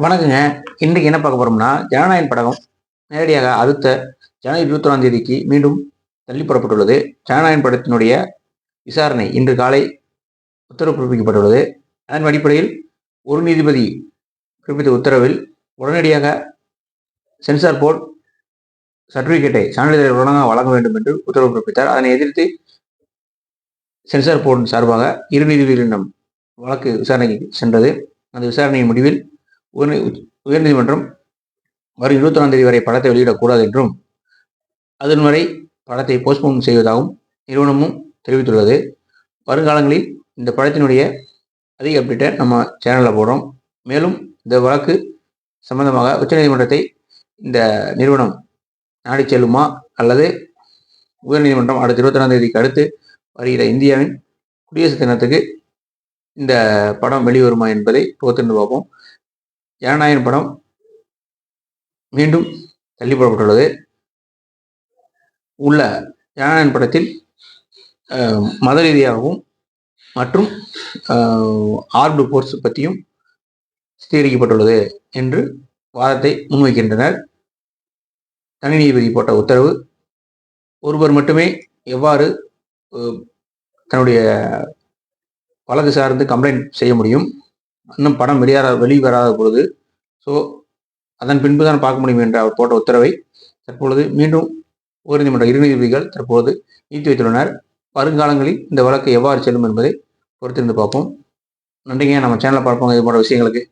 வணக்கங்க. இன்றைக்கு என்ன பார்க்க போறோம்னா, ஜனநாயகன் படம் நேரடியாக அடுத்த ஜனவரி 21ஆம் தேதிக்கு மீண்டும் தள்ளி போடப்பட்டுள்ளது. ஜனநாயகன் படத்தினுடைய விசாரணை இன்று காலை உத்தரவு பிறப்பிக்கப்பட்டுள்ளது. அதன் அடிப்படையில் ஒரு நீதிபதி பிறப்பித்த உத்தரவில் உடனடியாக சென்சார் போர்டு சர்டிபிகேட்டை சான்றிதழை வழங்க வேண்டும் என்று உத்தரவு பிறப்பித்தார். அதனை எதிர்த்து சென்சார் போர்டு சார்பாக இரு நீதிபதிகளிடம் வழக்கு விசாரணைக்கு சென்றது. அந்த விசாரணையின் முடிவில் உயர்நீதிமன்றம் வரும் 21ஆம் தேதி வரை படத்தை வெளியிடக்கூடாது என்றும் அதன் வரை படத்தை போஸ்ட்போன் செய்வதாகவும் நிறுவனமும் தெரிவித்துள்ளது. வருங்காலங்களில் இந்த படத்தினுடைய அதிக அப்டேட்டை நம்ம சேனலில் போடுறோம். மேலும் இந்த வழக்கு சம்பந்தமாக உச்சநீதிமன்றத்தை இந்த நிறுவனம் நாடி செல்லுமா அல்லது உயர்நீதிமன்றம் அடுத்த 21ஆம் தேதிக்கு அடுத்து வருகிற இந்தியாவின் குடியரசு தினத்துக்கு இந்த படம் வெளிவருமா என்பதை பொறுத்திருந்து பார்ப்போம். ஜனநாயகன் படம் மீண்டும் தள்ளி போடப்பட்டுள்ளது. உள்ள ஜனநாயகன் படத்தில் மத ரீதியாகவும் மற்றும் ஆர்ம்டு போர்ஸ் பற்றியும் சித்தரிக்கப்பட்டுள்ளது என்று வாதத்தை முன்வைக்கின்றனர். தனி நீதிபதி போட்ட உத்தரவு ஒருவர் மட்டுமே எவ்வாறு தன்னுடைய வழக்கு சார்ந்து கம்ப்ளைண்ட் செய்ய முடியும், இன்னும் படம் வெளிவராத பொழுது. ஸோ அதன் பின்பு தான் பார்க்க முடியும் என்று அவர் போட்ட உத்தரவை தற்பொழுது மீண்டும் உயர்நீதிமன்ற இரு நீதிபதிகள் தற்போது நீட்டி வைத்துள்ளனர். வருங்காலங்களில் இந்த வழக்கு எவ்வாறு செல்லும் என்பதை பொறுத்திருந்து பார்ப்போம். நன்றிங்க. நம்ம சேனலை பார்ப்போம் இது போன்ற விஷயங்களுக்கு.